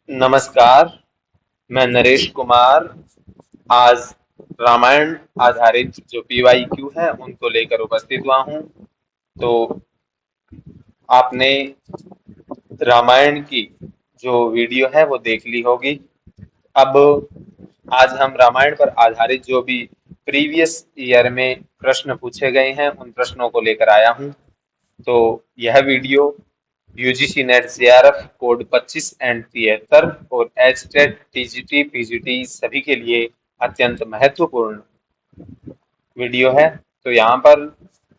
नमस्कार, मैं नरेश कुमार आज रामायण आधारित जो पीवाईक्यू है उनको लेकर उपस्थित हुआ हूँ। तो आपने रामायण की जो वीडियो है वो देख ली होगी। अब आज हम रामायण पर आधारित जो भी प्रीवियस ईयर में प्रश्न पूछे गए हैं उन प्रश्नों को लेकर आया हूँ। तो यह video UGC net JRF code 25 and 73 और एचटेट टीजीटी पीजीटी सभी के लिए अत्यंत महत्वपूर्ण वीडियो है। तो यहाँ पर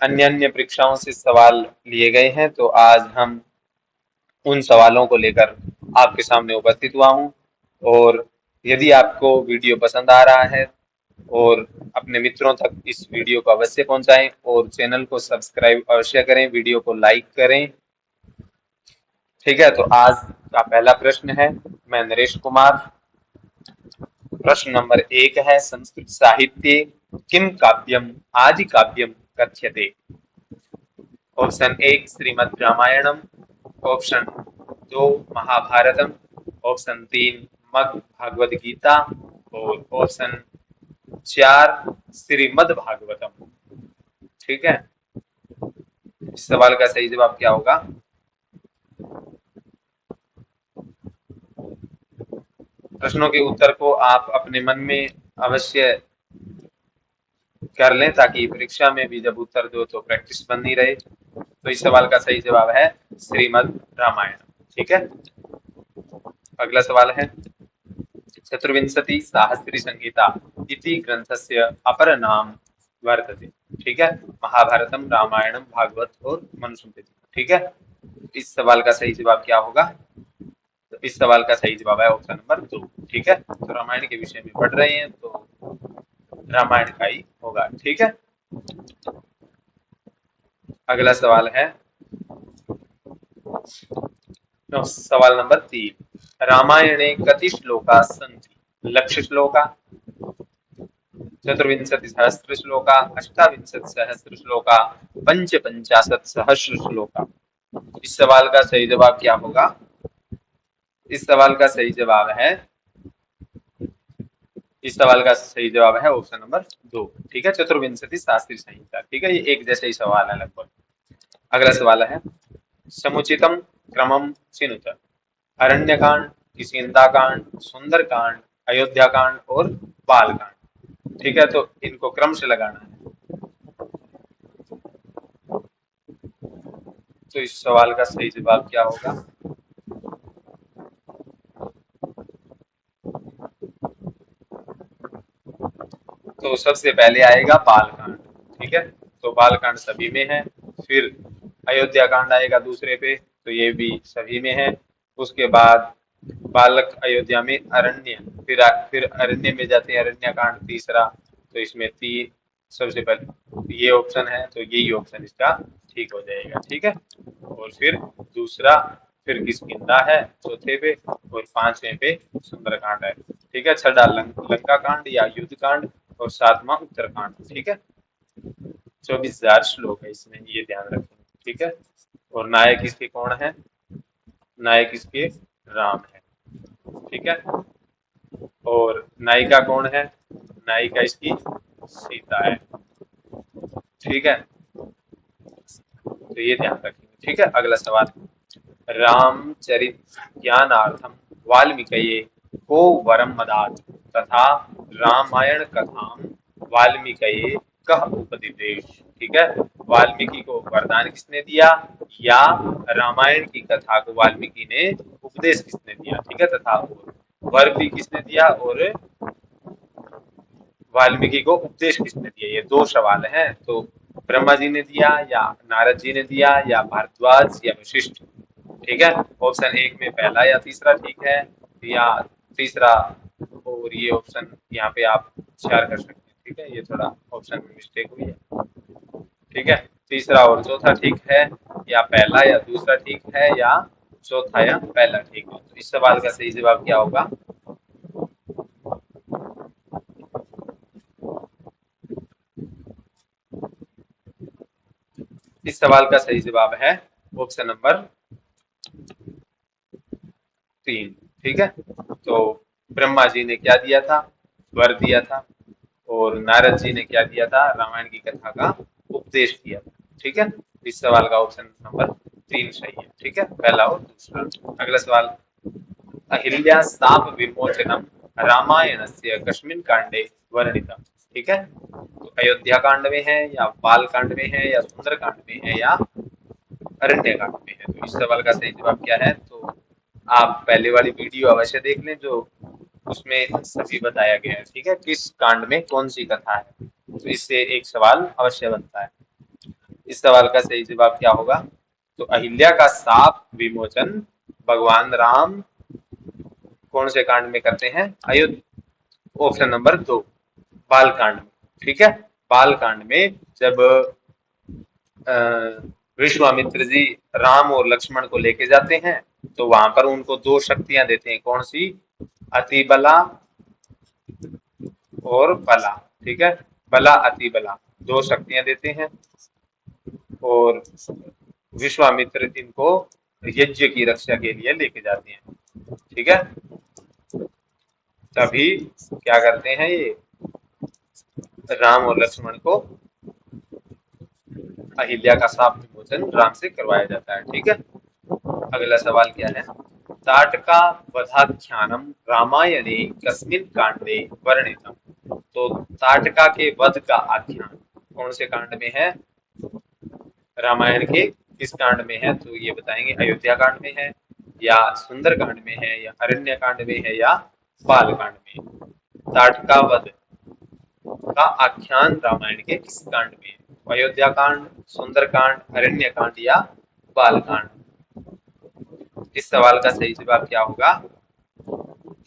अन्य अन्य परीक्षाओं से सवाल लिए गए हैं, तो आज हम उन सवालों को लेकर आपके सामने उपस्थित हुआ हूँ। और यदि आपको वीडियो पसंद आ रहा है और अपने मित्रों तक इस वीडियो को अवश्य पहुंचाएं और चैनल को सब्सक्राइब अवश्य करें, वीडियो को लाइक करें। ठीक है, तो आज का पहला प्रश्न है। मैं नरेश कुमार। प्रश्न नंबर 1 है, संस्कृत साहित्ये किम काव्यम आदि काव्यम कथ्यते। Option 1 Shrimad Ramayanam, option 2 Mahabharatam, option 3 मग भागवत गीता और ऑप्शन 4 श्रीमद् भागवतम। ठीक है, इस सवाल का सही जवाब क्या होगा? प्रश्नों के उत्तर को आप अपने मन में अवश्य कर लें ताकि परीक्षा में भी जब उत्तर दो तो प्रैक्टिस बनी रहे। तो इस सवाल का सही जवाब है श्रीमद् रामायण। ठीक है, अगला सवाल है, चतुर्विंशति सहस्री संहिता इति ग्रंथस्य अपर नाम वर्तते। ठीक है, महाभारतम, रामायणम, भागवत और मनुस्मृति। ठीक है, इस सवाल का सही जवाब क्या होगा? तो इस सवाल का सही जवाब है ऑप्शन नंबर 2। ठीक है, तो रामायण के विषय में पढ़ रहे हैं तो रामायण का ही होगा। ठीक है, अगला सवाल है, सवाल नंबर 3, रामायणे कति श्लोका सन्ति। लक्ष्य श्लोका, चतुर्विंशति सहस्र श्लोका, अष्टाविंशति सहस्र श्लोका, पंचाशत सहस्र श्लोका। इस सवाल का सही जवाब क्या होगा? इस सवाल का सही जवाब है इस सवाल का सही जवाब है ऑप्शन नंबर 2। ठीक है, चतुर्विंशति शास्त्री संहिता। ठीक है, ये एक जैसे ही सवाल है लगभग। अगला सवाल है, समुचितम क्रमम चिनुत। अरण्यकांड, किष्किंधाकांड, सुंदरकांड, अयोध्याकांड और बालकांड। ठीक है, तो इनको क्रम से लगाना है। तो इस सवाल का सही जवाब क्या होगा? तो सबसे पहले आएगा बालकांड। ठीक है, तो बालकांड सभी में है। फिर अयोध्या कांड आएगा दूसरे पे, तो ये भी सभी में है। उसके बाद बालक अयोध्या में अरण्य, फिर अरण्य में जाते हैं, अरण्य कांड तीसरा। तो इसमें तीन, सबसे पहले ये ऑप्शन है, तो यही ऑप्शन इसका ठीक हो जाएगा। ठीक है, और फिर दूसरा, फिर किष्किंधा है चौथे पे और पांचवें पे सुंदरकांड है। ठीक है, छठा लंका कांड या युद्ध कांड और सातवां उत्तरकांड। ठीक है, 24,000 श्लोक है इसमें, ये ध्यान रखें। ठीक है, और नायक इसके कौन है? नायक इसके राम है। ठीक है, और नायिका कौन है? नायिका इसकी सीता है। ठीक है, तो ये ध्यान रखेंगे। ठीक है, अगला सवाल, रामचरित ज्ञानार्थम वाल्मीकये को वरम मदात तथा रामायण कथाम वाल्मीकये कह उपदिदेश। ठीक है, वाल्मीकि को वरदान किसने दिया, या रामायण की कथा को वाल्मीकि ने उपदेश किसने दिया? ठीक है, तथा वर भी किसने दिया और वाल्मीकि को उपदेश किसने दिया? ये दो सवाल हैं। तो ब्रह्मा जी ने दिया या नारद जी ने दिया या भारद्वाज या वशिष्ठ? ठीक है, ऑप्शन 1 में पहला या तीसरा ठीक है, या तीसरा और ये ऑप्शन यहाँ पे आप शेयर कर सकते हैं। ठीक है, ये थोड़ा ऑप्शन में मिस्टेक हुई है। ठीक है, तीसरा और चौथा ठीक है, या पहला या दूसरा ठीक है, या चौथा या पहला ठीक है। तो इस सवाल का सही जवाब क्या होगा? इस सवाल का सही जवाब है ऑप्शन नंबर 3। ठीक है, तो ब्रह्मा जी ने क्या दिया था, वर दिया था, और नारद जी ने क्या दिया था, रामायण की कथा का उपदेश दिया था। ठीक है, इस सवाल का ऑप्शन नंबर 3 सही है। ठीक है, पहला और दूसरा। अगला सवाल, अहिल्या शाप विमोचनम रामायणस्य कस्मिन् कांडे वर्णितम। ठीक है, तो अयोध्या कांड में है, या बाल कांड में है, या सुंदर कांड में है, या अरण्य कांड में है। तो इस सवाल का सही जवाब क्या है, तो आप पहले वाली वीडियो अवश्य देख लें, जो उसमें सभी बताया गया है। ठीक है, किस कांड में कौन सी कथा है, तो इससे एक सवाल अवश्य बनता है। इस सवाल का सही जवाब क्या होगा, तो अहिल्या का शाप विमोचन भगवान राम कौन से कांड में करते हैं, अयोध्या, ऑप्शन नंबर 2, बाल कांड में। ठीक है, बाल कांड में जब विश्वामित्र जी राम और लक्ष्मण को लेके जाते हैं, तो वहां पर उनको 2 शक्तियां देते हैं, कौन सी, अति बला और बला। ठीक है, बला अति बला 2 शक्तियां देते हैं, और विश्वामित्र इनको यज्ञ की रक्षा के लिए लेके जाते हैं। ठीक है, तभी क्या करते हैं ये, राम और लक्ष्मण को अहिल्या का शाप विमोचन राम से करवाया जाता है। ठीक है, अगला सवाल क्या है, ताटका वधाख्यानम रामायणे कस्मिन् कांडे वर्णितम। तो ताटका के वध का आख्यान कौन से कांड में है, रामायण के किस कांड में है, तो ये बताएंगे, अयोध्या कांड में है, या सुंदर कांड में है, या अरण्य कांड में है, या बाल कांड में। ताटका वध का आख्यान रामायण के किस कांड में है, अयोध्या कांड, सुंदर कांड, अरण्य कांड, या बाल कांड। इस सवाल का सही जवाब क्या होगा,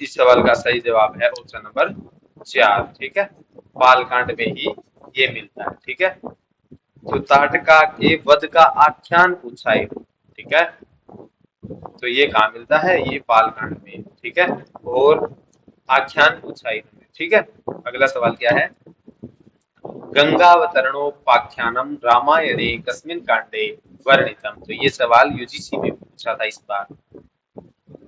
इस सवाल का सही जवाब है ऑप्शन नंबर 4। ठीक है, बाल कांड में ही ये मिलता है। ठीक है, तो ताटका के वध का आख्यान पूछा है। ठीक है, तो ये कहाँ मिलता है, ये बाल कांड में। ठीक है, और आख्यान पूछा है। ठीक है, अगला सवाल क्या है, गंगावतरणोपाख्यानम रामायणे कस्मिन् कांडे वर्णितम। तो ये सवाल यूजीसी में पूछा था इस बार,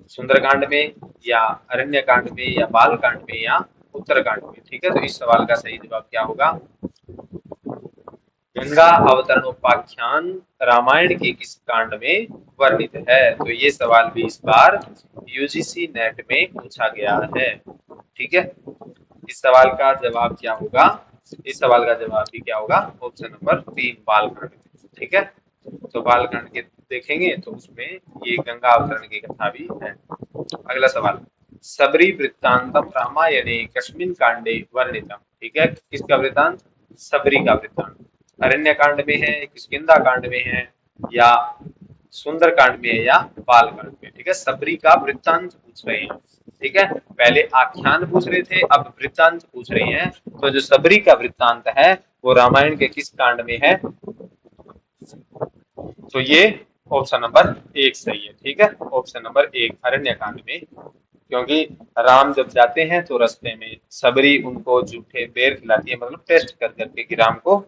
सुंदरकांड में, या अरण्य कांड में, या बाल कांड में, या उत्तरकांड में। ठीक है, तो इस सवाल का सही जवाब क्या होगा, गंगा अवतरणोपाख्यान रामायण के किस कांड में वर्णित है। तो ये सवाल भी इस बार यूजीसी नेट में पूछा गया है। ठीक है, इस सवाल का जवाब क्या होगा, इस सवाल का जवाब भी क्या होगा, ऑप्शन नंबर 3, बालकांड। ठीक है, तो बालकांड के देखेंगे तो उसमें ये गंगा अवतरण की कथा भी है। अगला सवाल, सबरी वृत्तांतम रामायणे कस्मिन् कांडे वर्णितम। ठीक है, किसका वृत्तांत, सबरी का वृत्तांत अरण्य कांड में है, किष्किंधा कांड में है, या सुंदर कांड में है, या बाल कांड में। ठीक है, सबरी का वृत्तांत पूछ रहे हैं। ठीक है, पहले आख्यान पूछ रहे थे, अब वृत्तांत पूछ रहे हैं। तो जो सबरी का वृत्तांत है वो रामायण के किस कांड में है, तो ये ऑप्शन नंबर 1 सही है। ठीक है, ऑप्शन नंबर 1 अरण्य कांड में, क्योंकि राम जब जाते हैं तो रास्ते में सबरी उनको जूठे बेर खिलाती है, मतलब टेस्ट कर करके कि राम को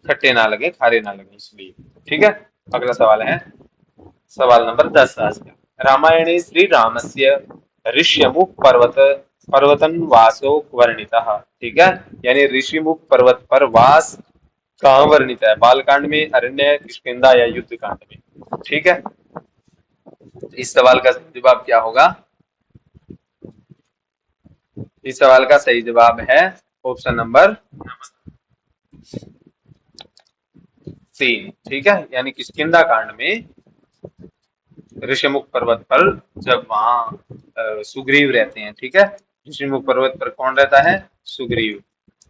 खट्टे ना लगे, खारे ना लगे, इसलिए। ठीक है, अगला सवाल है सवाल नंबर 10 आज का, रामायणे श्री रामस्य ऋष्यमुख पर्वतन वासो वर्णितः। ठीक है, यानी ऋषिमुख पर्वत पर वास कहाँ वर्णित है, बाल कांड में, अरण्य, किष्किंधा, या युद्ध कांड में। ठीक है, इस सवाल का जवाब क्या होगा, इस सवाल का सही जवाब है ऑप्शन नंबर 3। ठीक है, यानी किष्किंधा कांड में ऋषिमुख पर्वत पर जब वहां सुग्रीव रहते हैं। ठीक है, ऋषिमुख पर्वत पर कौन रहता है, सुग्रीव।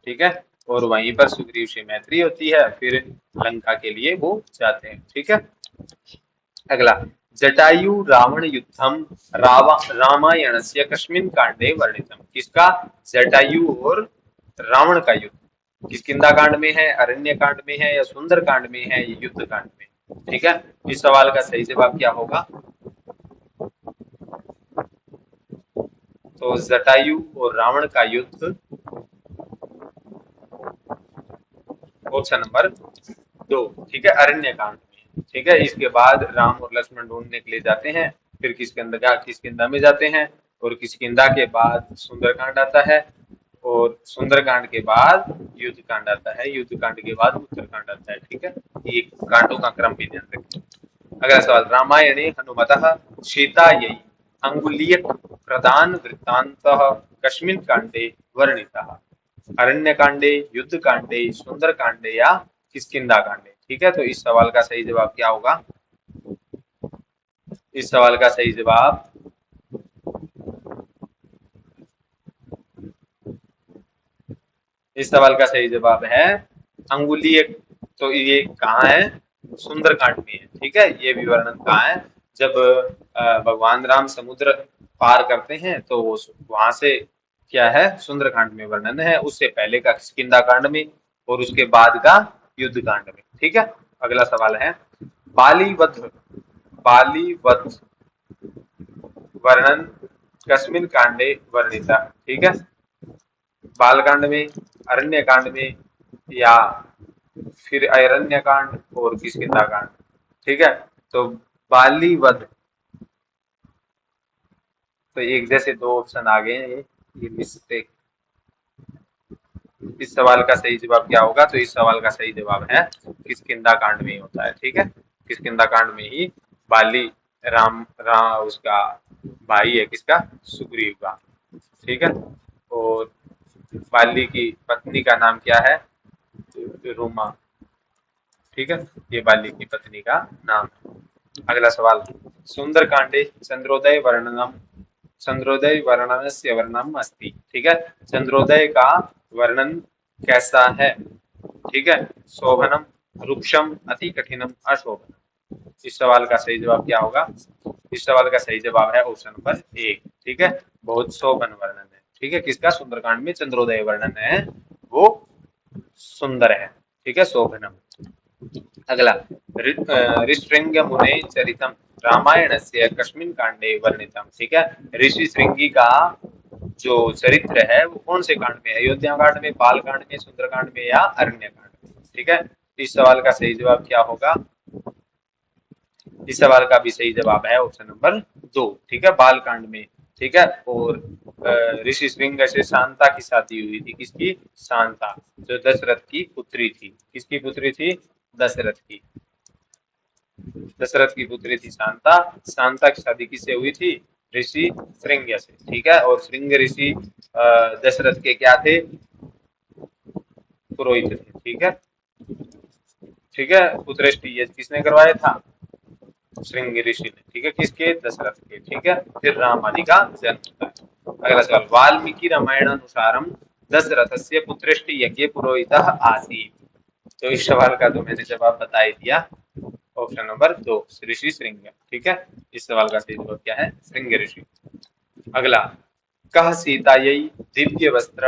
ठीक है, और वहीं पर सुग्रीव से मैत्री होती है, फिर लंका के लिए वो जाते हैं। ठीक है, अगला, जटायु रावण युद्धम रामायण से कस्मिन् कांडे वर्णितम। किसका, जटायु और रावण का युद्ध किष्किंधा कांड में है, अरण्य कांड में है, या सुंदर कांड में है, या युद्ध कांड में। ठीक है, इस सवाल का सही जवाब क्या होगा, तो जटायु और रावण का युद्ध ऑप्शन नंबर 2। ठीक है, अरण्य कांड में। ठीक है, इसके बाद राम और लक्ष्मण ढूंढने के लिए जाते हैं, फिर किष्किंधा में जाते हैं, और किष्किंधा के बाद सुंदरकांड आता है, और सुंदरकांड के बाद युद्ध कांड आता है, युद्ध कांड के बाद उत्तरकांड आता है। ठीक है, ये कांडों का क्रम भी ध्यान रखें। अगला सवाल, रामायणे हनुमतः सीतायै अंगुलीयक प्रदान वृत्तान्तः कस्मिन् कांडे वर्णितः? अरण्य कांडे, युद्ध कांडे, सुंदर कांडे या किष्किंधा कांडे? ठीक है, तो इस सवाल का सही जवाब क्या होगा? इस सवाल का सही जवाब इस सवाल का सही जवाब है अंगुलीयक। तो ये कहाँ है? सुंदरकांड में है। ठीक है, ये भी वर्णन कहाँ है? जब भगवान राम समुद्र पार करते हैं तो वो वहां से क्या है, सुंदरकांड में वर्णन है। उससे पहले का किष्किंधा कांड में, और उसके बाद का युद्ध कांड में। ठीक है, अगला सवाल है, बालीवध बालीवध वर्णन कस्मिन कांडे वर्णिता? ठीक है, बालकांड में, अरण्य कांड में, या फिर अरण्य कांड और किष्किंधा कांड? ठीक है, तो बाली वध, तो एक जैसे दो ऑप्शन आ गए हैं, ये मिस्टेक। इस सवाल का सही जवाब क्या होगा? तो इस सवाल का सही जवाब है किष्किंधा कांड में ही होता है। ठीक है, किष्किंधा कांड में ही बाली राम उसका भाई है, किसका? सुग्रीव का। ठीक है, और बाली की पत्नी का नाम क्या है? रूमा। ठीक है, ये बाली की पत्नी का नाम है। अगला सवाल, सुंदरकांडे चंद्रोदय वर्णनस्य वर्णनम अस्ति? ठीक है, चंद्रोदय का वर्णन कैसा है? ठीक है, शोभनम, रुक्षम, अति कठिनम, अशोभनम? इस सवाल का सही जवाब क्या होगा? इस सवाल का सही जवाब है ऑप्शन नंबर एक। ठीक है, बहुत शोभन वर्णन है। ठीक है, किसका? सुंदरकांड में चंद्रोदय वर्णन है, वो सुंदर है। ठीक है, शोभनम। अगला, ऋष्यशृंगमुने चरितम रामायणस्य कस्मिन् कांडे वर्णितम? ठीक है, ऋषि श्रृंगी का जो चरित्र है वो कौन से कांड में है? अयोध्या कांड में, बाल कांड में, सुंदरकांड में या अरण्य कांड में? ठीक है, इस सवाल का सही जवाब क्या होगा? इस सवाल का भी सही जवाब है ऑप्शन नंबर दो। ठीक है, बाल कांड में। ठीक है, और ऋषि श्रृंग से शांता की शादी हुई थी। किसकी? शांता, जो दशरथ की पुत्री थी। किसकी पुत्री थी? दशरथ की। दशरथ की पुत्री थी शांता। शांता की शादी किससे हुई थी? ऋषि श्रृंग से। ठीक है, और श्रृंग ऋषि दशरथ के क्या थे? पुरोहित थे। ठीक है, ठीक है, पुत्रेष्टि ये किसने करवाया था? श्रृंग ऋषि ने। ठीक है, किसके? दशरथ के। ठीक है, फिर राम आदि का जन्म होता है। अगला सवाल, वाल्मीकि रामायणानुसारम दशरथस्य पुत्रेष्टि यज्ञ पुरोहितः आसीत्? तो इस सवाल का तो मैंने जवाब बता ही दिया, ऑप्शन नंबर दो, ऋषि श्रृंग। ठीक है, इस सवाल का सही जवाब क्या है? श्रृंग ऋषि। अगला, कः सीतायै दिव्य वस्त्र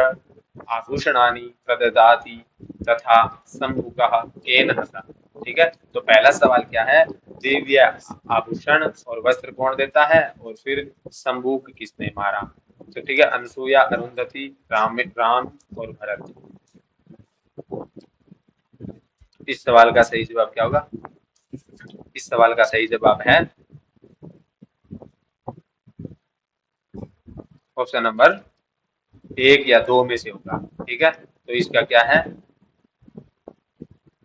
आभूषणानि प्रददाति तथा संभुकः केन हता? ठीक है, तो पहला सवाल क्या है? दिव्य आभूषण और वस्त्र कौन देता है, और फिर संभूक किसने मारा? तो ठीक है, अनसुया, अरुंधति, राम और भरत। इस सवाल का सही जवाब क्या होगा? इस सवाल का सही जवाब है ऑप्शन नंबर एक या दो में से होगा। ठीक है, तो इसका क्या है?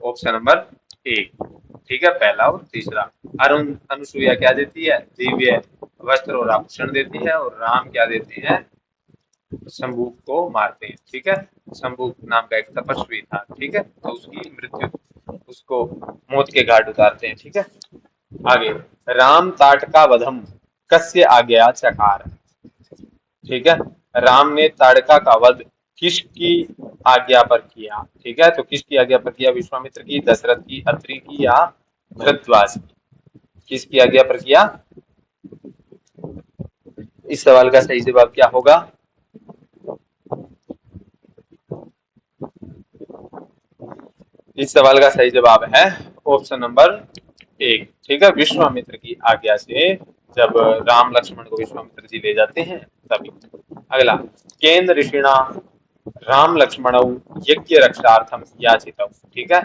ऑप्शन नंबर एक। ठीक है, पहला और तीसरा। अरुण अनुसुईया क्या देती है? दिव्य वस्त्र और आभूषण देती है, और राम क्या देते हैं? शंभू को मारते हैं। ठीक है, शंभू नाम का एक तपस्वी था। ठीक है, तो उसकी मृत्यु, उसको मौत के घाट उतारते हैं। ठीक है, आगे, राम ताटका वधम कस्य आज्ञया चकार? ठीक है, राम ने ताड़का का वध किसकी आज्ञा पर किया? ठीक है, तो किसकी आज्ञा पर किया? विश्वामित्र की, दशरथ की, अत्रि की, या भरद्वाज की? किसकी आज्ञा पर किया? इस सवाल का सही जवाब क्या होगा? इस सवाल का सही जवाब है ऑप्शन नंबर एक। ठीक है, विश्वामित्र की आज्ञा से जब राम लक्ष्मण को विश्वामित्र जी ले जाते हैं तभी। अगला, केन ऋषिणा राम लक्ष्मण यज्ञ रक्षार्थम याचितौ? ठीक है,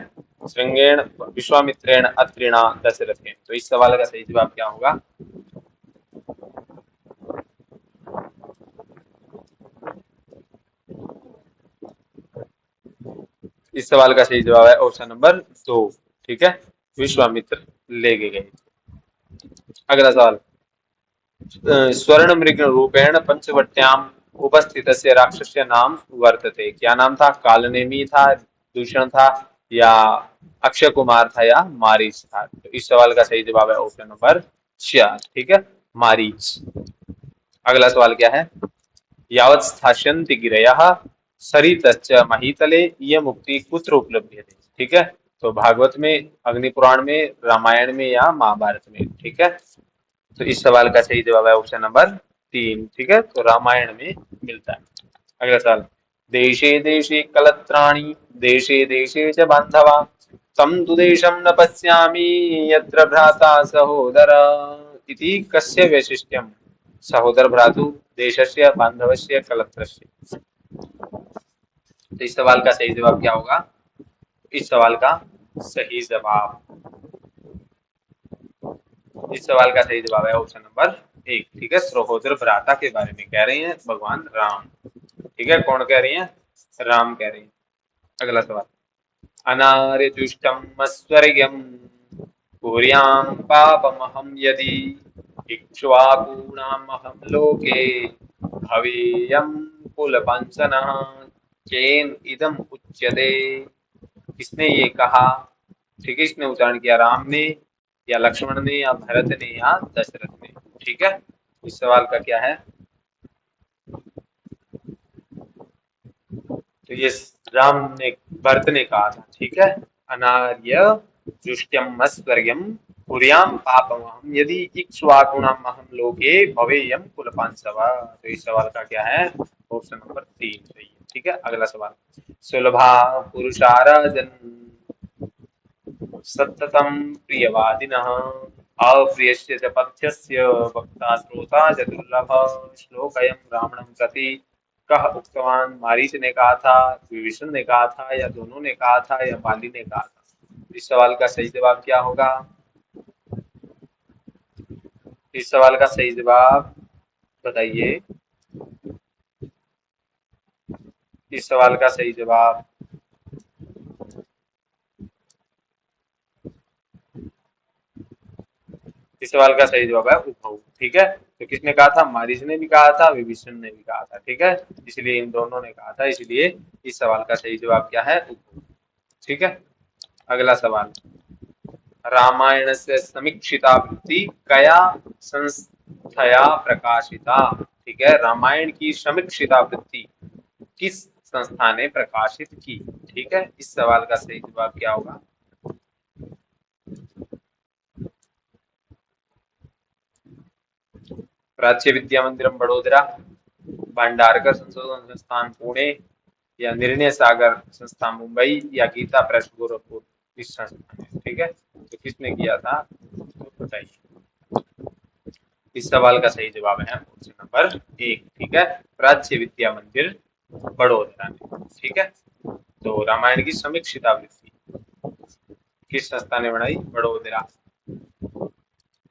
श्रृंगेण, विश्वामित्रेण, अत्रिणा, दशरथेन? तो इस सवाल का सही जवाब क्या होगा? इस सवाल का सही जवाब है ऑप्शन नंबर 2। ठीक है, विश्वामित्र लेके गए। अगला सवाल, स्वर्ण मृग रूपेण पंचवट्याम उपस्थितस्य राक्षसस्य नाम वर्तते। क्या नाम था? कालनेमी था, दूषण था, या अक्षय कुमार था, या मारीच था? तो इस सवाल का सही जवाब है ऑप्शन नंबर 4। ठीक है, मारीच। अगला सवाल क्या है? यावत् स्थास्यन्ति गिरयः सरितश्च महीतले ये मुक्ति कुत्र उपलभ्यते। ठीक है, तो भागवत में, अग्नि पुराण में, रामायण में, या महाभारत में? ठीक है, तो इस सवाल का सही जवाब है ऑप्शन नंबर 3। ठीक है, तो रामायण में मिलता है। अगला सवाल, देशे देशे कलत्राणि देशे देशे च बांधवा तम तु देशम न पश्यामि यत्र भ्राता सहोदर इति कस्य वैशिष्ट्यम। सहोदर भ्रातु देशस्य बांधवस्य कलत्रस्य। तो इस सवाल का सही जवाब क्या होगा? इस सवाल का सही जवाब, इस सवाल का सही जवाब है ऑप्शन नंबर 1। ठीक है, सहोदर भ्राता के बारे में कह रहे हैं भगवान राम। ठीक है, कौन कह रही हैं? राम कह रही हैं। अगला सवाल, अनार्यजुष्टम स्वर्गम कुर्यां पापमहं यदि इक्ष्वाकूणामहं लोके भवेयं कुलपंचनः केन इदम उच्यते। किसने ये कहा? ठीक है, इसने उच्चारण किया राम ने, या लक्ष्मण ने, या भरत ने, या दशरथ ने? ठीक है, इस सवाल का क्या है? तो ये राम ने, भरत ने कहा था। ठीक है, अनार्य जुष्टम स्वर्गम कुर्याम पापमहम यदि इक्ष्वाकुणमहम लोके भवेयम कुलपांसवा। तो इस सवाल का क्या है? ऑप्शन नंबर 3 सही है। ठीक है, अगला सवाल, सुलभा पुरुषाराजन सततं प्रियवादिनः अप्रियस्य च पथ्यस्य वक्ता श्रोता च दुर्लभः। श्लोकयं रावणं प्रति कह उक्तवान? मारीच ने कहा था, विभीषण ने कहा था, या दोनों ने कहा था, या बाली ने कहा था? इस सवाल का सही जवाब क्या होगा? इस सवाल का सही जवाब बताइए। इस सवाल का सही जवाब, इस सवाल का सही जवाब है उभौ। ठीक है, तो किसने कहा था? मारीच ने भी कहा था, विभीषण ने भी कहा था। ठीक है, इसलिए इन दोनों ने कहा था, इसलिए इस सवाल का सही जवाब क्या है? उभौ। ठीक है, अगला सवाल, रामायण से समीक्षिता वृत्ति कया संस्थया प्रकाशिता। ठीक है, रामायण की समीक्षिता वृत्ति किस संस्था ने प्रकाशित की? ठीक है, इस सवाल का सही जवाब क्या होगा? प्राच्य विद्या मंदिर बड़ोदरा, भंडारकर संशोधन संस्थान पुणे, या निर्णय सागर संस्थान मुंबई, या गीता प्रेस गोरखपुर? इस संस्थान ने। ठीक है, तो किसने किया था? तो बताइए। इस सवाल का सही जवाब है ऑप्शन नंबर 1। ठीक है, प्राच्य विद्या मंदिर बड़ोदरा ने। ठीक है, तो रामायण की समीक्षित आवृत्ति किस संस्था ने बनाई? बड़ोदरा।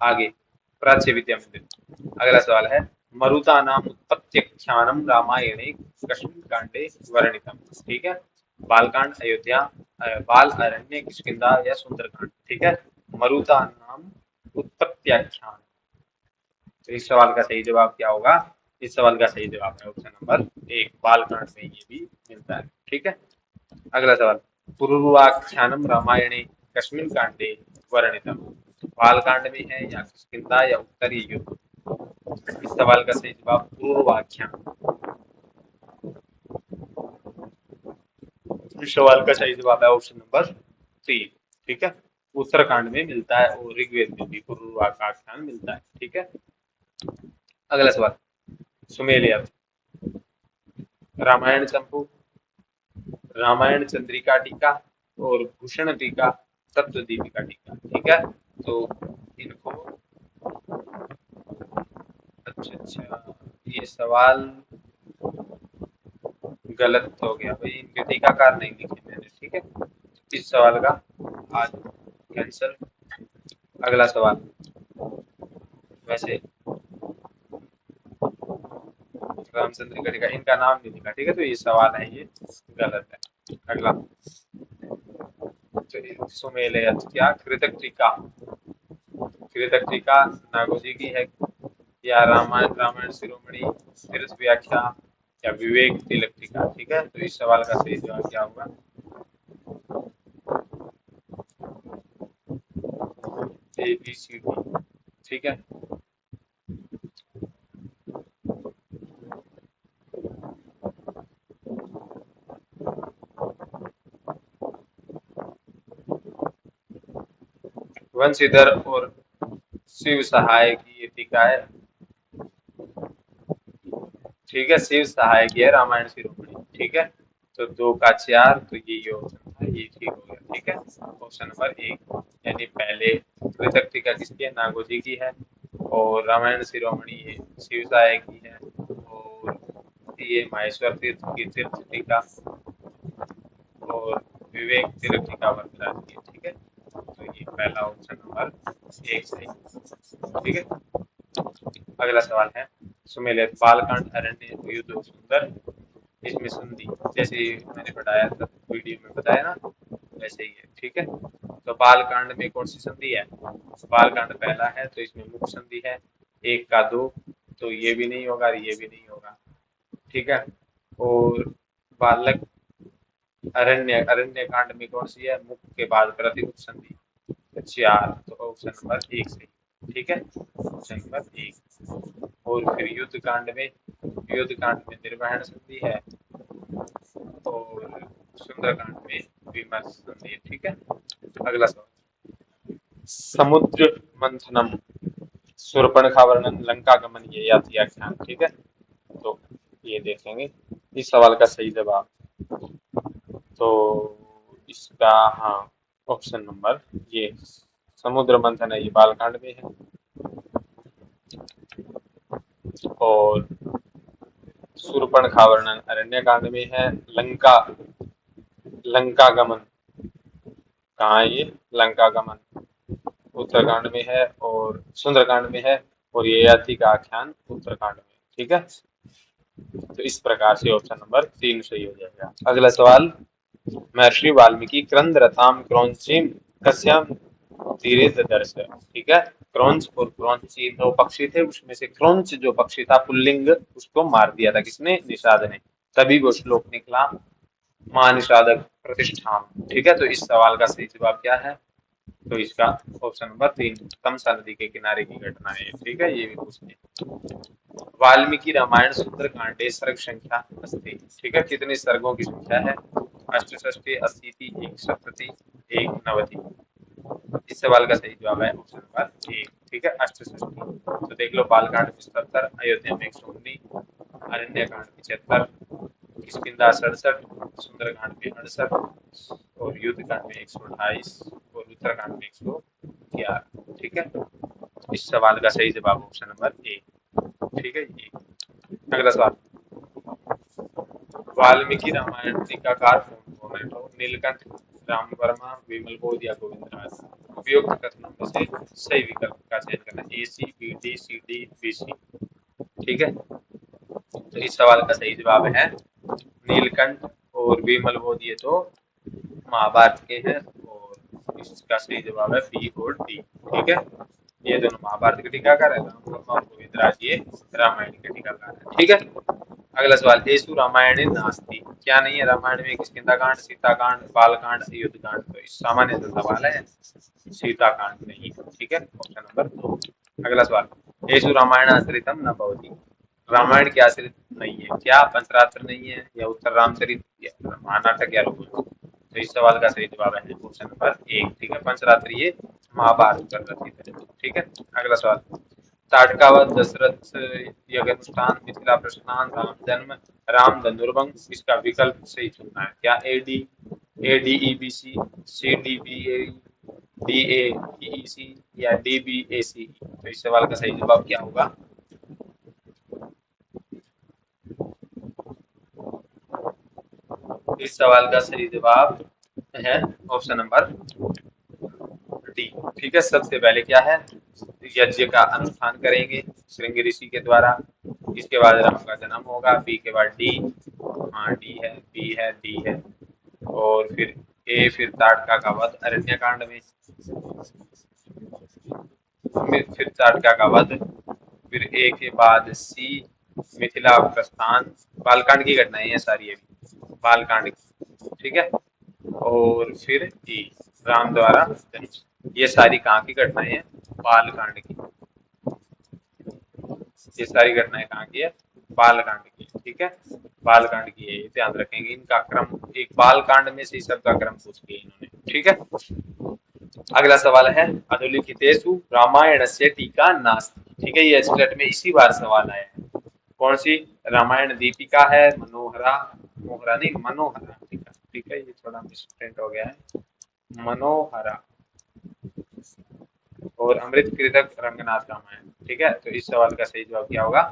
आगे, प्राच्य विद्या मंदिर। अगला सवाल है, मरुता नाम उत्पत्त्याख्यानम रामायणे कस्मिन् कांडे वर्णितम। ठीक है, बालकांड, अयोध्या, बाल अरण्य, किष्किंधा, या सुंदरकांड? ठीक है, मरुता नाम उत्पत्त्याख्यान। तो इस सवाल का सही जवाब क्या होगा? इस सवाल का सही जवाब है ऑप्शन नंबर 1, बालकांड में ये भी मिलता है। ठीक है, अगला सवाल, पूर्वाख्यानम रामायणे कस्मिन् कांडे वर्णितम। बालकांड में है, या किष्किंधा, या उत्तरी युद्ध? इस सवाल का सही जवाब पूर्वाख्यान। इस सवाल का सही जवाब है ऑप्शन नंबर 3। ठीक है, उत्तरकांड में मिलता है, और ऋग्वेद में भी पूर्वाख्यान मिलता है। ठीक है, अगला सवाल, सुमेलिया, रामायण चंपू, रामायण चंद्रिका टीका, और भूषण टीका, तत्व दीपिका टीका? ठीक है, तो इनको, अच्छा अच्छा, ये सवाल गलत हो गया भाई, इनके टीकाकार नहीं लिखे मैंने। ठीक है, इस सवाल का आज कैंसिल। अगला सवाल, वैसे रामचंद्र का टीका, इनका नाम नहीं लिखा। ठीक है, तो ये सवाल है, ये गलत है। अगला, तो सुमेलियत क्या कृतक टीका, कृतक टीका नागोजी की है, या रामायण रामायण शिरोमणि तीर्थ व्याख्या, या विवेक तिलक टीका। ठीक है, तो इस सवाल का सही जवाब क्या होगा? A B C D. ठीक है, वंशीधर और शिव सहाय की ये टीका है। ठीक है, शिव सहाय की है रामायण शिरोमणि। ठीक है, तो 2 का 4, तो ये ऑप्शन था, ये ठीक हो गया। ठीक है, ऑप्शन नंबर 1, यानी पहले कृतक टीका किसकी है? नागोजी की है, और रामायण शिरोमणि ये शिव सहाय की है, और ये माहेश्वर तीर्थ की तीर्थ टीका, और विवेक तिलक टीका वरदराज की है। ठीक है, तो ये पहला ऑप्शन नंबर 1 सही। ठीक है, अगला सवाल है, सुमेलियत बालकांड अरण्य युद्ध सुंदर, इसमें संधि जैसे मैंने बताया था, वीडियो में बताया ना, वैसे ही है। ठीक है, तो बालकांड में कौन सी संधि है? बालकांड पहला है, तो इसमें मुख संधि है, 1 का 2, तो ये भी नहीं होगा, ये भी नहीं होगा। ठीक है, और बालक अरण्य अरण्य कांड में कौन सी है? मुख के बाद प्रतिमुख संधि, 4, तो ऑप्शन नंबर 1 सही। ठीक है, ऑप्शन नंबर 1। और फिर युद्ध कांड में निर्वहन संधि है, और सुंदरकांड में विमर्श संधि। ठीक है, अगला सवाल, समुद्र मंथनम, शूर्पणखा वर्णन, लंका गमन, ये याति आख्यान। ठीक है, तो ये देखेंगे इस सवाल का सही जवाब। तो इसका, हाँ, ऑप्शन नंबर ये समुद्र मंथन है, ये बालकांड में है, और शूर्पणखा वर्णन अरण्य कांड में है। लंका लंका गमन कहाँ है? ये लंका गमन उत्तरकांड में है, और सुंदरकांड में है, और ये याति का आख्यान उत्तरकांड में। ठीक है, तो इस प्रकार से ऑप्शन नंबर 3 सही हो जाएगा। अगला सवाल, महर्षि वाल्मीकि क्रंदरताम क्रौंचीम कस्याम तीरे ददर्श। ठीक है, क्रौंच और क्रौंची 2 पक्षी थे, उसमें से क्रौंच जो पक्षी था पुल्लिंग, उसको मार दिया था किसने? निषाद ने। तभी वो श्लोक निकला, महानिषादक प्रतिष्ठान। ठीक है, तो इस सवाल का सही जवाब क्या है? तो इसका ऑप्शन नंबर 3, तमसा नदी के किनारे की घटना है। ठीक है, ये भी पूछते। वाल्मीकि रामायण सुंदरकांडे सर्ग संख्या अस्ति। ठीक है, कितने सर्गों की संख्या है? अष्टषष्टि, अशीति, एक सप्तति, एक नवति। इस सवाल का सही जवाब है ऑप्शन नंबर 1। ठीक है, अष्टषष्टि। तो देख लो, बालकांड में 77, अयोध्या में 119, अरण्यकांड में 76, किष्किंधा 67, सुंदरकांड में 68, और युद्धकांड में 128, और उत्तरकांड में 111। ठीक है, इस सवाल का सही जवाब ऑप्शन नंबर 1। ठीक है, ये अगला सवाल, वाल्मीकि रामायण टीकाकार कौन है? तो नीलकंठ, राम वर्मा, विमल बोध, या गोविंदराज। उपयुक्त कथनों में से सही विकल्प का चयन करना, A C, B D, C D, B C. ठीक है, तो इस सवाल का सही जवाब है नीलकंठ और विमल बोध, ये तो महाभारत के हैं, और इसका सही जवाब है बी और डी। ठीक है, ये दोनों महाभारत के टीकाकार है, राम वर्मा और गोविंदराज ये रामायण के टीकाकार है। ठीक है, अगला सवाल, एसु रामायणे नास्ति, क्या नहीं है रामायण में? किष्किंधाकांड, सीताकांड, बालकांड, युद्धकांड। तो इस सामान्य सा सवाल है, सीताकांड नहीं है। ठीक है, ऑप्शन नंबर 2। अगला सवाल, एसु रामायण आश्रितम न भवति, रामायण के आश्रित नहीं है क्या? पंचरात्र नहीं है, या उत्तर रामचरित, या महानाटक, या रघुवंश। तो इस सवाल का सही जवाब है ऑप्शन नंबर 1। ठीक है, पंचरात्र ये महाभारत पर रचित है। ठीक है, अगला सवाल, ताटकावत, दशरथ यज्ञानुष्ठान, मिथिला प्रस्थान, राम जन्म, राम धनुर्भंग। इसका विकल्प सही चुनना है क्या? A D E B C, C D B A, D A E C, या डी बी ए सी। तो इस सवाल का सही जवाब क्या होगा? इस सवाल का सही जवाब है ऑप्शन नंबर डी। ठीक है, सबसे पहले क्या है? यज्ञ का अनुष्ठान करेंगे श्रृंगी ऋषि के द्वारा, इसके बाद राम का जन्म होगा, बी के बाद डी, हाँ डी है, बी है, डी है, और फिर ए फिर ताड़का का वध अरण्य कांड में, फिर ताड़का का वध, फिर ए के बाद सी मिथिला प्रस्थान, बालकांड की घटनाएं हैं सारी, ये भी बालकांड की, ठीक है। और फिर ई राम द्वारा धनुष, ये सारी कहाँ की घटनाएं हैं, बालकांड की। ये सारी घटनाएं कहाँ की है, बालकांड की, ठीक है। बालकांड की है, ये ध्यान रखेंगे। इनका क्रम, एक बालकांड में से सबका क्रम पूछ लिया इन्होंने, ठीक है। अगला सवाल है अधोलिखितेषु रामायण से टीका नास्ति, ठीक है। ये स्टेट में इसी बार सवाल आया है। कौन सी, रामायण दीपिका है, मनोहरा, मोहरा नहीं मनोहरा टीका, ठीक है। ये थोड़ा मिसप्रिंट हो गया है, मनोहरा, और अमृत कीर्तक रंगनाथ रामायण, ठीक है। तो इस सवाल का सही जवाब क्या होगा,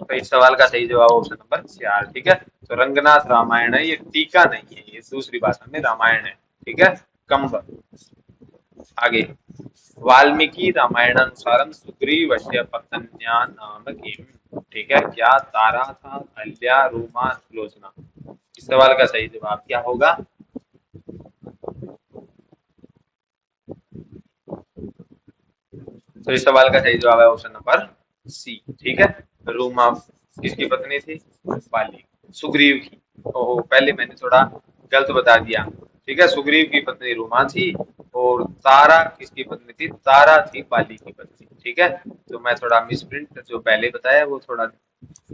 तो इस सवाल का सही जवाब ऑप्शन नंबर 4, ठीक है। तो रंगनाथ रामायण है, ये टीका नहीं है, ये दूसरी भाषा में रामायण है, ठीक है। कंब। आगे, वाल्मीकि रामायणानुसारम सुग्रीवस्य पत्न्या नाम किम, ठीक है। क्या तारा था, अहल्या, रूमा, सुलोचना। इस सवाल का सही जवाब क्या होगा, तो इस सवाल का सही जवाब है ऑप्शन नंबर सी, ठीक है। रूमा किसकी पत्नी थी, बाली, सुग्रीव की। ओहो, पहले मैंने थोड़ा गलत बता दिया, ठीक है। सुग्रीव की पत्नी रूमा थी, और तारा किसकी पत्नी थी, तारा थी बाली की पत्नी, ठीक है। तो मैं थोड़ा मिसप्रिंट जो पहले बताया वो थोड़ा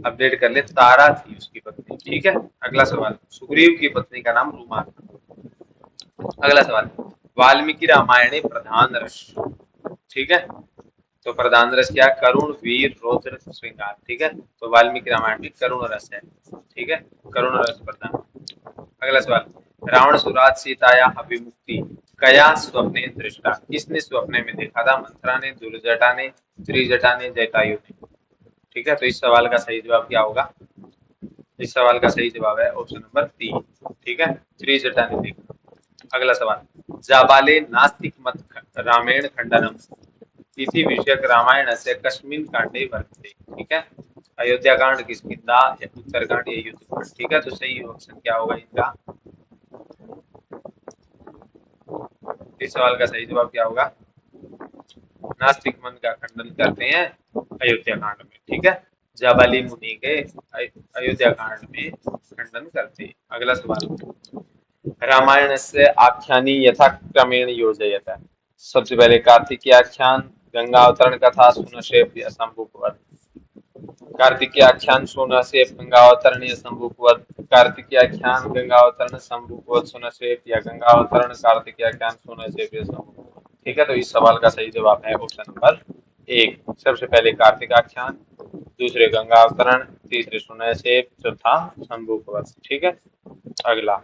अपडेट कर ले, तारा थी उसकी पत्नी, ठीक है। अगला सवाल, सुग्रीव की पत्नी का नाम रूमा था। अगला सवाल, वाल्मीकि रामायणे प्रधान रस, ठीक है। तो प्रधान रस क्या, करुण, वीर, रौद्र, श्रृंगार, ठीक है। तो वाल्मीकि रामायण में करुण रस है, ठीक है। करुण रस प्रधान। अगला सवाल, रावण सुराज सीताया अभिमुक्ति कया स्वप्ने दृष्टा, किसने स्वप्ने में देखा था, मंत्रा ने, दुर्जटा ने, त्रिजटा ने, जटायु ने, ठीक है। तो इस सवाल का सही जवाब क्या होगा, इस सवाल का सही जवाब है ऑप्शन नंबर 3, ठीक है। त्रिजटा ने देखा। अगला सवाल, जाबाले नास्तिक मत रामायण खंडनम इति विषयक रामायण से कस्मिन कांडे वर्तते, ठीक है। अयोध्या कांड, किष्किंधा, या उत्तरकांड, या युद्ध कांड, ठीक है। तो सही ऑप्शन क्या होगा इनका, इस सवाल का सही जवाब क्या होगा, नास्तिक मत का खंडन करते हैं अयोध्या कांड में, ठीक है। जाबाली मुनि के अयोध्या कांड में खंडन करते हैं। अगला सवाल, रामायण से आख्यानी यथाक्रमेण योजयत, सबसे पहले कार्तिकीय आख्यान, गंगा अवतरण कथा, सुनशेफ या शंभुपवध। कार्तिकीय आख्यान, सुनशेफ, गंगा अवतरण या शंभुपवध। कार्तिकीय आख्यान, गंगा अवतरण, शंभुपवध, सुनशेफ, या गंगा अवतरण, कार्तिकीय आख्यान, सुनशेफ या शंभुपवध, ठीक है। तो इस सवाल का सही जवाब है ऑप्शन नंबर 1, सबसे पहले कार्तिक आख्यान, दूसरे गंगा अवतरण, तीसरे सुनशेफ, चौथा शंभुपवध, ठीक है। अगला,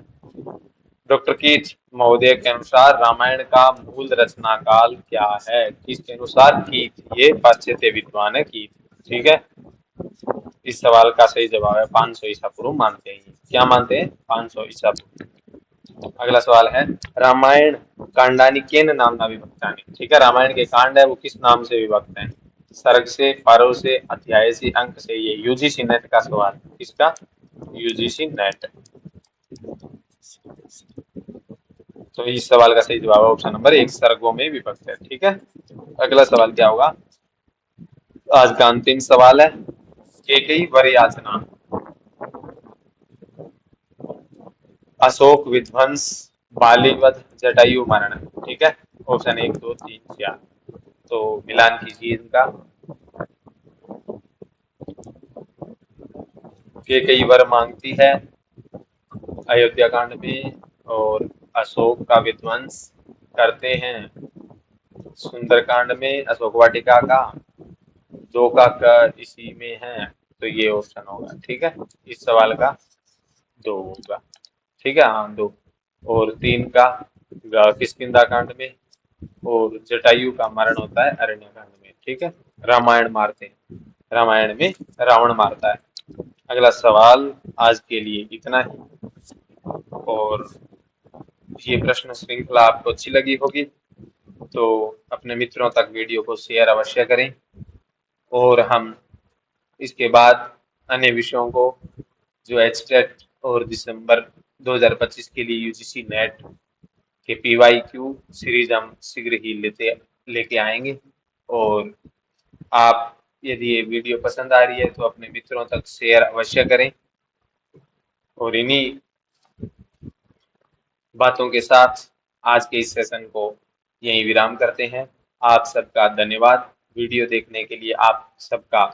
डॉक्टर कीथ महोदय के अनुसार रामायण का मूल रचना काल क्या है, किसके अनुसार, कीथ, ये पाश्चात्य विद्वान है कीथ, ठीक है। इस सवाल का सही जवाब है 500 ईसा पूर्व मानते हैं, क्या मानते हैं, 500 ईसा पूर्व। अगला सवाल है, रामायण कांडानी केन नामना विभक्तानि, ठीक है। रामायण के कांड है वो किस नाम से विभक्त हैं, सर्ग से, पारो से, अध्याय से, अंक से। ये यूजीसी नेट का सवाल, किसका, यूजीसी नेट। तो इस सवाल का सही जवाब है ऑप्शन नंबर 1, सर्गों में विभक्त है, ठीक है। अगला सवाल क्या होगा, आज का अंतिम सवाल है, केकई वर याचना, अशोक विध्वंस, बालीवध, जटायु मरण, ठीक है। ऑप्शन 1, 2, 3, 4, तो मिलान कीजिए इनका। केकई वर मांगती है अयोध्या कांड में, और अशोक का विध्वंस करते हैं सुंदरकांड में, अशोक वाटिका का, दो का इसी में है, तो ये ऑप्शन होगा, ठीक है। इस सवाल का 2 होगा, ठीक है, हाँ 2, और 3 का किष्किंधा कांड में, और जटायु का मरण होता है अरण्य कांड में, ठीक है। रामायण मारते हैं, रामायण में रावण मारता है। अगला सवाल आज के लिए इतना ही, और ये प्रश्न श्रृंखला आपको अच्छी लगी होगी तो अपने मित्रों तक वीडियो को शेयर अवश्य करें, और हम इसके बाद अन्य विषयों को जो एचटेट और दिसंबर 2025 के लिए यूजीसी नेट के पीवाईक्यू सीरीज हम शीघ्र ही लेके आएंगे। और आप, यदि ये वीडियो पसंद आ रही है तो अपने मित्रों तक शेयर अवश्य करें। और इन्हीं बातों के साथ आज के इस सेशन को यहीं विराम करते हैं। आप सबका धन्यवाद। वीडियो देखने के लिए आप सबका